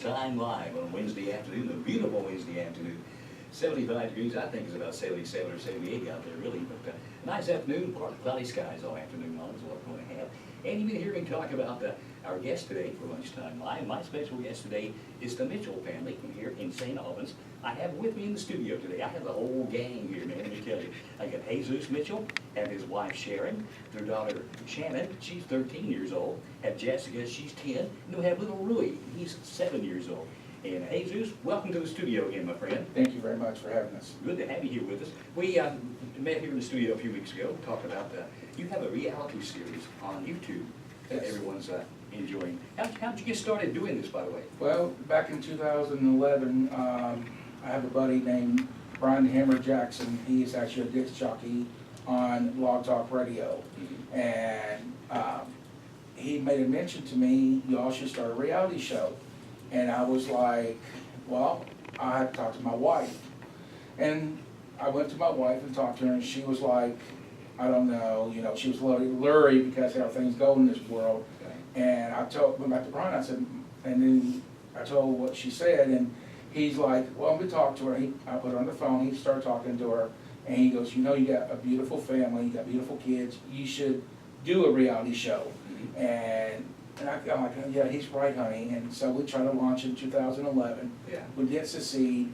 Lunchtime Live on Wednesday afternoon, a beautiful Wednesday afternoon. 75 degrees, I think it's about 77 or 78 out there, really. But nice afternoon, partly cloudy skies all afternoon on is what we're going to have. And you've been hearing me talk about our guest today for Lunchtime Live. My special guest today is the Mitchell family from here in St. Albans. I have with me in the studio today, I have the whole gang here, man, let me tell you. I got Jesus Mitchell, have his wife Sharon, their daughter Shannon, she's 13 years old, have Jessica, she's 10, and we have little Rui, he's 7 years old. And Jesus, welcome to the studio again, my friend. Thank you very much for having us. Good to have you here with us. We met here in the studio a few weeks ago, talked about, you have a reality series on YouTube that Yes. everyone's enjoying. How'd you get started doing this, by the way? Well, back in 2011, I have a buddy named Brian Hammer Jackson. He is actually a disc jockey on Blog Talk Radio. And he made a mention to me, y'all should start a reality show. And I was like, well, I had to talk to my wife. And I went to my wife and talked to her, and she was like, I don't know, she was a little leery because how things go in this world. And I went back to Brian, I said, and then I told what she said, and he's like, well, I'm gonna talk to her. I put her on the phone, he started talking to her, and he goes, you got a beautiful family, you got beautiful kids, you should do a reality show. And I'm like, yeah, he's right, honey. And so we tried to launch in 2011. Yeah. We didn't succeed.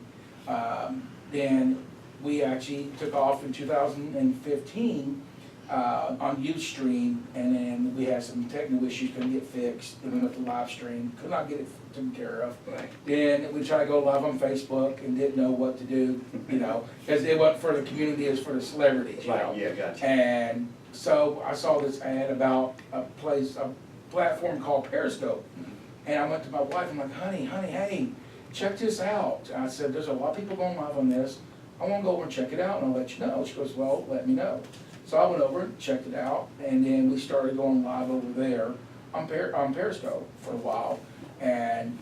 Then we actually took off in 2015 on Ustream, and then we had some technical issues, couldn't get fixed. Then we went to live stream, could not get it taken care of. Right. Then we tried to go live on Facebook and didn't know what to do, because it wasn't for the community, it was for the celebrities. Right, yeah, gotcha. And so I saw this ad about a platform called Periscope. And I went to my wife, I'm like, honey, hey, check this out. I said, there's a lot of people going live on this. I want to go over and check it out, and I'll let you know. She goes, well, let me know. So I went over and checked it out, and then we started going live over there on Periscope for a while. And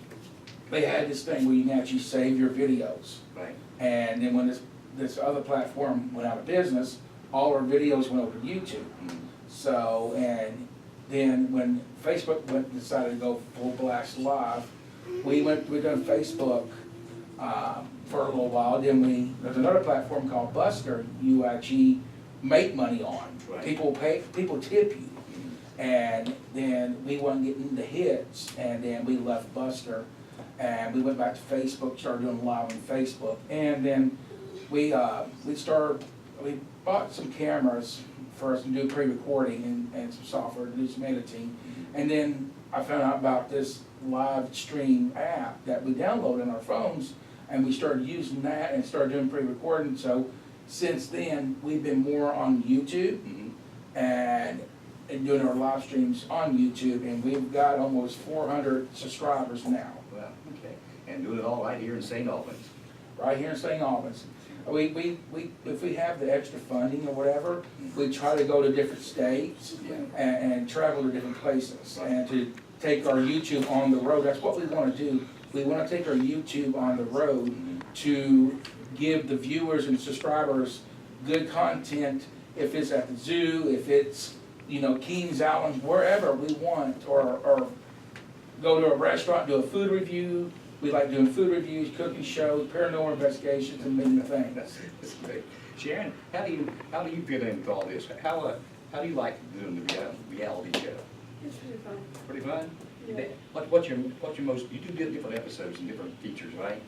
they had this thing where you can actually save your videos. Right. And then when this other platform went out of business, all our videos went over to YouTube. So, and then when Facebook decided to go full blast live, we done Facebook for a little while. Then there's another platform called Buster you actually make money on. Right. People tip you. And then we wasn't getting the hits, and then we left Buster and we went back to Facebook, started doing live on Facebook. And then we bought some cameras for us to do pre-recording and some software to do some editing. And then I found out about this live stream app that we download on our phones, and we started using that and started doing pre-recording. So since then, we've been more on YouTube and doing our live streams on YouTube, and we've got almost 400 subscribers now. Well, okay. And doing it all right here in St. Albans. Right here in St. Albans. If we have the extra funding or whatever, we try to go to different states and travel to different places and to take our YouTube on the road. That's what we want to do. We want to take our YouTube on the road to give the viewers and subscribers good content. If it's at the zoo, if it's Keenes Island, wherever we want, or go to a restaurant, do a food review. We like doing food reviews, cooking shows, paranormal investigations, and many things. That's great. Sharon, how do you fit in with all this? How do you like doing the reality show? It's pretty fun. Pretty fun? Yeah. What's your most, you do different episodes and different features, right?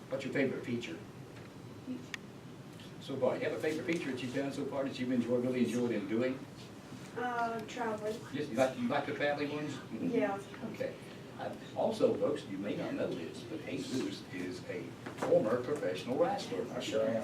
What's your favorite feature? So far, you have a favorite feature that you've done so far that you've really enjoyed in doing? Traveling. Yes, you like the family ones? Yeah. Okay. Also, folks, you may not know this, but Jesus is a former professional wrestler. I sure am.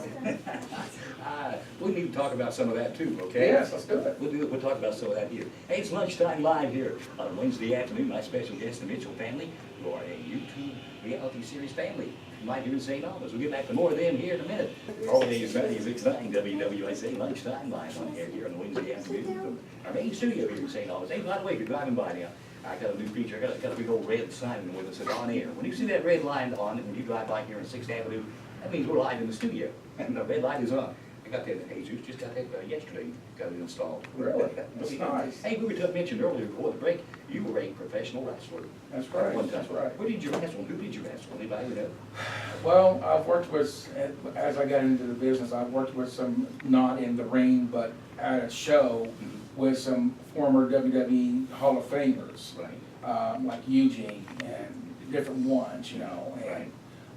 We need to talk about some of that too, okay? Yes, let's do it. We'll talk about some of that here. Hey, it's Lunchtime Live here on Wednesday afternoon. My special guest, the Mitchell family, who are a YouTube reality series family right here in St. Albans. We'll get back to more of them here in a minute. All day is 96.9 WWIC Lunchtime Live on air here on Wednesday afternoon from our main studio here in St. Albans. Hey, by the way, if you're driving by now, I got a new feature. I got a big old red sign with us on air. When you see that red line on, when you drive by here on 6th Avenue, that means we're live in the studio, and the red light is on. I got that, Jesus, just got that yesterday, got it installed. Really? That's nice. Hey, we were mentioned earlier before the break, you were a professional wrestler. That's At right, one time. that's right. Where did you wrestle? Who did you wrestle? Anybody know? Well, I've worked with, as I got into the business, I've worked with some, not in the ring, but at a show with some former WWE Hall of Famers, Right. like Eugene and different ones, you know. Right. And,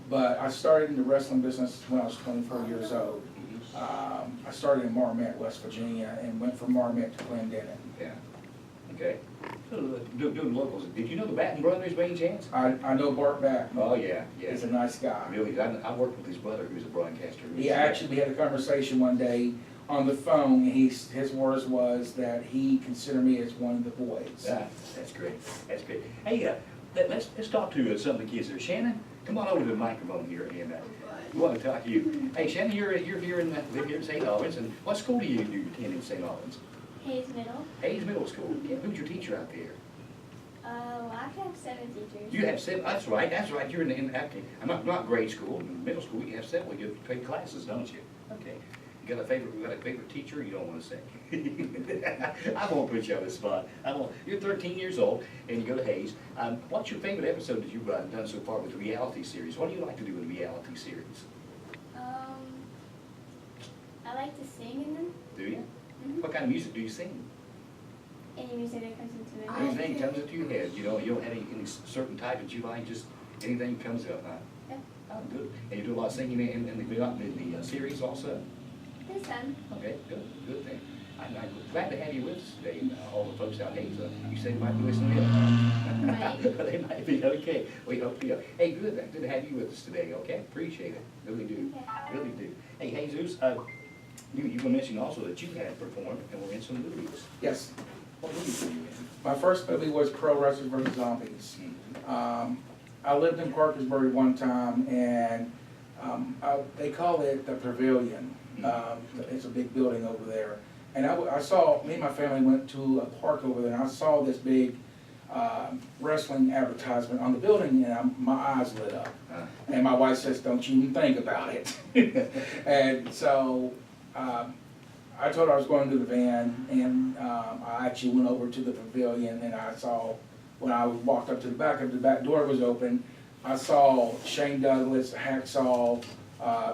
but I started in the wrestling business when I was 24 years old. I started in Marmette, West Virginia, and went from Marmette to Clendenin. Yeah. Okay. So, doing locals, did you know the Batten brothers by any chance? I know Bart Back. Oh, yeah, yeah. He's a nice guy. Really, I worked with his brother, who's a broadcaster. We had a conversation one day on the phone, and his words was that he considered me as one of the boys. Yeah, that's great, that's great. Hey, let's talk to some of the kids there. Shannon, come on over to the microphone here, and we want to talk to you. Hey, Shannon, you're here live here in St. Albans, and what school do you attend in St. Albans? Hayes Middle. Hayes Middle School. Yeah, who's your teacher out there? Well, I have 7 teachers. You have 7, that's right, you're okay. I'm not grade school, middle school, you have 7, you take classes, don't you? Okay. You got a favorite teacher you don't want to say? I won't put you on the spot. I won't. You're 13 years old and you go to Hayes. What's your favorite episode that you've done so far with the reality series? What do you like to do with the reality series? I like to sing in them. Do you? Mhm. What kind of music do you sing? Any music that comes into my head. Anything comes into your head. You don't have any certain type that you like, just anything comes up, huh? Yeah. Oh, good. And you do a lot of singing in the series also? This time. Okay, good thing. I'm glad to have you with us today, all the folks out there. You said you might be listening in. Right. They might be, okay. We hope you are. Hey, good to have you with us today, okay? Appreciate it, really do, Okay. really do. Hey, Jesus, you were mentioning also that you had performed and were in some movies. Yes. What movies were you in? My first movie was Pro Wrestlers vs. Zombies. I lived in Parkersburg one time, and they call it the Pavilion. It's a big building over there. And I saw, me and my family went to a park over there, and I saw this big wrestling advertisement on the building, and my eyes lit up. And my wife says, "Don't you even think about it." And so I told her I was going to the van, and I actually went over to the pavilion, and I saw, when I walked up to the back door was open, I saw Shane Douglas, Hacksaw,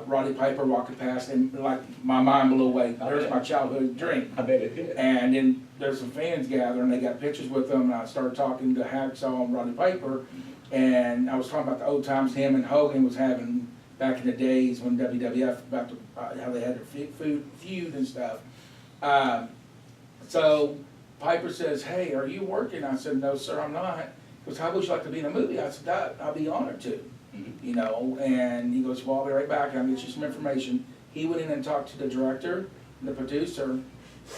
Roddy Piper walking past, and like my mind blew away. There's my childhood dream. I bet it did. And then there's some fans gathering, they got pictures with them, and I started talking to Hacksaw and Roddy Piper, and I was talking about the old times him and Hogan was having back in the days when WWF, about how they had their feud and stuff. So Piper says, "Hey, are you working?" I said, "No, sir, I'm not." He goes, "How would you like to be in a movie?" I said, "I'll be honored to." You know, and he goes, "Well, I'll be right back, I'll get you some information." He went in and talked to the director and the producer,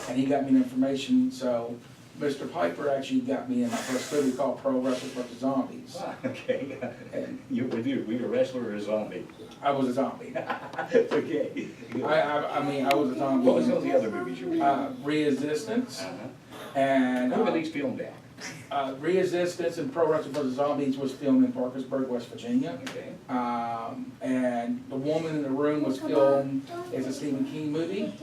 and he got me the information. So Mr. Piper actually got me in my first movie called Pro Wrestlers vs. Zombies. Okay. And You were a wrestler or a zombie? I was a zombie. Okay. I mean, I was a zombie. What was some of the other movies you were in? Resistance, Uh-huh. and Who were these filmed at? Resistance and Pro Wrestlers vs. Zombies was filmed in Parkersburg, West Virginia. Okay. And The Woman in the Room was filmed as a Stephen King movie.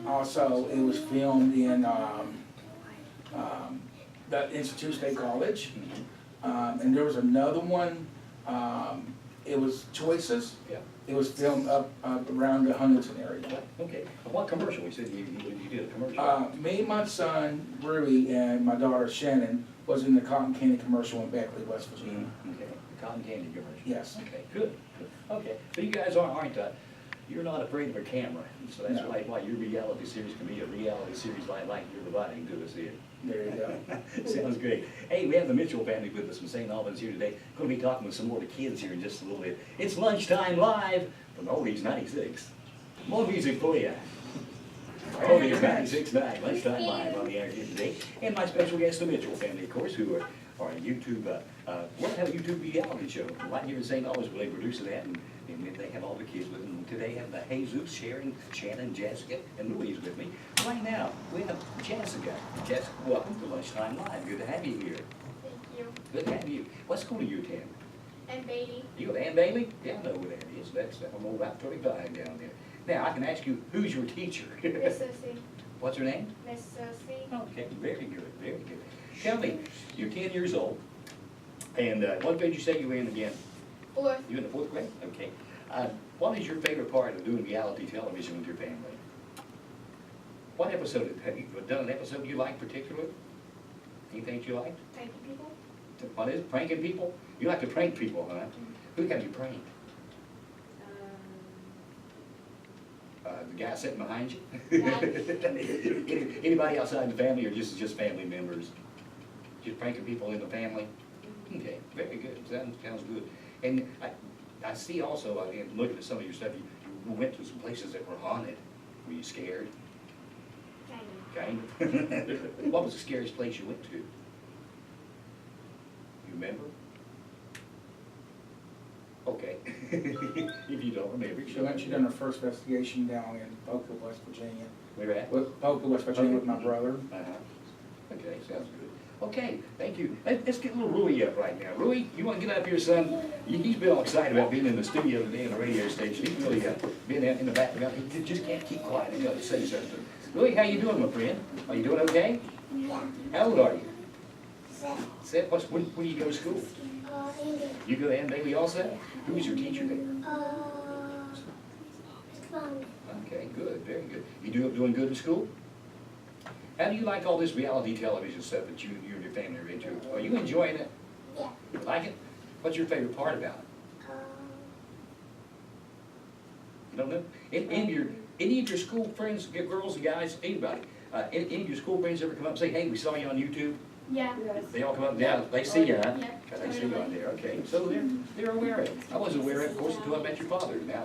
Also, it was filmed in the Institute State College. And there was another one, it was Choices. Yeah. It was filmed up around the Huntington area. Okay. What commercial? You said you did a commercial. Me, my son, Rui, and my daughter, Shannon, was in the cotton candy commercial in Beckley, West Virginia. Okay. The cotton candy commercial. Yes. Okay. Good. Okay. So you guys aren't you're not afraid of a camera, so that's No. why your reality series can be a reality series like you're providing to us here. There you go. Sounds great. Hey, we have the Mitchell family with us from St. Albans here today. Going to be talking with some more of the kids here in just a little bit. It's Lunchtime Live from Oldies 96. More music for you. Oldies 96.9, Lunchtime Live on the air here today. And my special guest, the Mitchell family, of course, who are on YouTube. We'll have a YouTube reality show right here in St. Albans where they produce that, and they have all the kids with them. Today I have the Jesus, Sharon, Shannon, Jessica, and Louise with me. Right now, we have Jessica. Jessica, welcome to Lunchtime Live. Good to have you here. Thank you. Good to have you. What school do you attend? And Beatty. You and Bailey? Yeah, I know where that is. That's I'm over about 35 down there. Now, I can ask you, who's your teacher? Miss Susie. What's her name? Miss Susie. Okay, very good, very good. Tell me, you're 10 years old, and what grade did you say you were in again? Fourth. You're in the 4th grade? Okay. What is your favorite part of doing reality television with your family? What episode, have you done an episode you like particularly? Anything you liked? Pranking people. What is it, pranking people? You like to prank people, huh? Who have you pranked? The guy sitting behind you? Yeah. Anybody outside the family or just family members? Just pranking people in the family? Okay, very good, sounds good. And I see also, looking at some of your stuff, you went to some places that were haunted. Were you scared? Kind Kind of. What was the scariest place you went to? You remember? Okay. If you don't remember, She went, she done her first investigation down in Boca, West Virginia. Where at? With Boca, West Virginia with my brother. Uh-huh. Okay, sounds good. Okay, thank you. Let's get little Rui up right now. Rui, you want to get up here, son? He's been all excited about being in the studio today on the radio station. He's really been out in the background. He just can't keep quiet. He's got to say something. Rui, how you doing, my friend? Are you doing okay? Yeah. How old are you? 7. Seth, when do you go to school? English. You go to Bailey also? Who's your teacher there? Fun. Okay, good, very good. You doing good in school? How do you like all this reality television stuff that you and your family are into? Are you enjoying it? Yeah. You like it? What's your favorite part about it? You don't know? Any of your school friends, girls and guys, anybody, any of your school friends ever come up and say, hey, we saw you on YouTube? Yeah. They all come up, yeah, they see you, huh? Yeah. They see you on there, okay. So they're aware of it. I wasn't aware of it, of course, until I met your father. Now,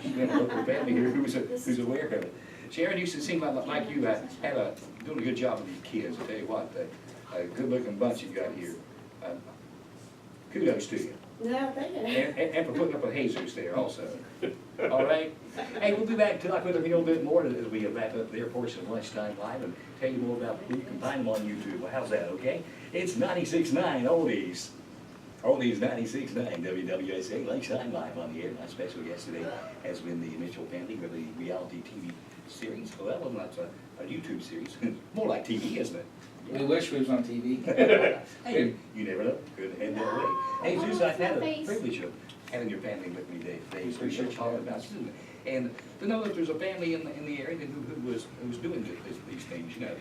you have a local family here who's aware of it. Sharon, you seem like you doing a good job with these kids. I tell you what, a good-looking bunch you've got here. Kudos to you. No, thank you. And for putting up with Jesus there also. All right? Hey, we'll be back to talk with them a little bit more as we wrap up their portion of Lunchtime Live and tell you more about who you can find them on YouTube. Well, how's that, okay? It's 96.9 Oldies. Oldies 96.9 WWSA Lunchtime Live on the air. My special guest today has been the Mitchell family with the reality TV series. Well, that's a YouTube series. More like TV, isn't it? We wish we was on TV. Hey, you never know. Good head that way. Hey, Zeus, I've had the privilege of having your family with me today. Appreciate you talking about you. And to know that there's a family in the area who's doing these things, you know.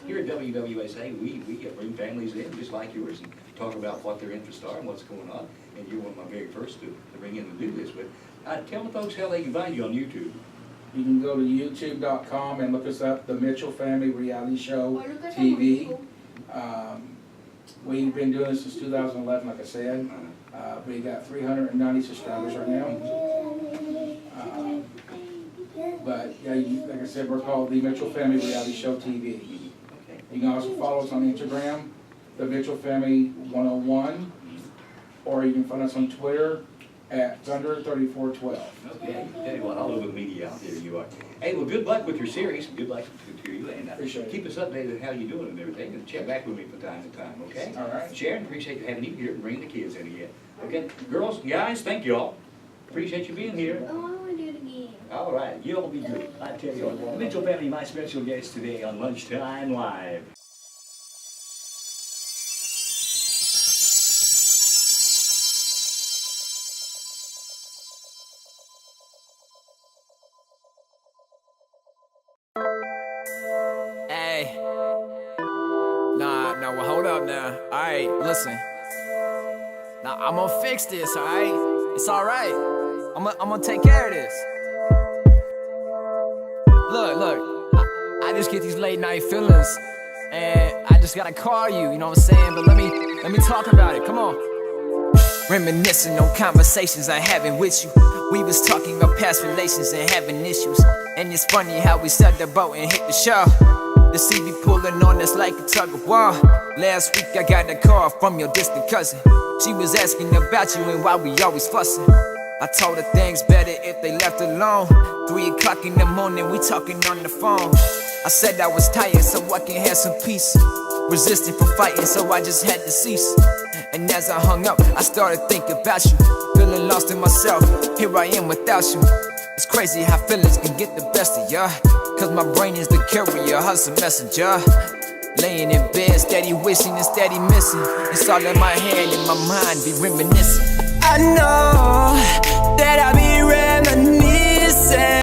Here at WWSA, we bring families in just like yours and talk about what their interests are and what's going on. And you're one of my very first to bring in to do this. But tell the folks how they can find you on YouTube. You can go to youtube.com and look us up, The Mitchell Family Reality Show TV. We've been doing this since 2011, like I said. We got 390 subscribers right now. But yeah, like I said, we're called The Mitchell Family Reality Show TV. You can also follow us on Instagram, The Mitchell Family 101, or you can find us on Twitter at Thunder3412. Okay, tell you what, all over the media out there you are. Hey, well, good luck with your series. Good luck to you, and Appreciate it. keep us updated on how you're doing and everything, and check back with me from time to time, okay? All right. Sharon, appreciate having you here and bringing the kids in again. Okay, girls, guys, thank you all. Appreciate you being here. Oh, I want to do it again. All right, you all be good. I tell you what, Mitchell family, my special guest today on Lunchtime Live. Hey. Nah, well, hold up now. Alright, listen. Now, I'm gonna fix this, alright? It's alright. I'm gonna take care of this. Look, I just get these late night feelings, and I just gotta call you, you know what I'm saying? But let me talk about it, come on. Reminiscing on conversations I having with you. We was talking about past relations and having issues. And it's funny how we set the boat and hit the shore. The CV pulling on us like a tug of war. Last week I got a call from your distant cousin. She was asking about you and why we always fussing. I told her things better if they left alone. 3 o'clock in the morning, we talking on the phone. I said I was tired so I can have some peace. Resisting from fighting, so I just had to cease. And as I hung up, I started thinking about you. Feeling lost in myself, here I am without you. It's crazy how feelings can get the best of ya. Cause my brain is the carrier, hustle messenger. Laying in bed, steady wishing and steady missing. It's all in my head, in my mind, be reminiscing. I know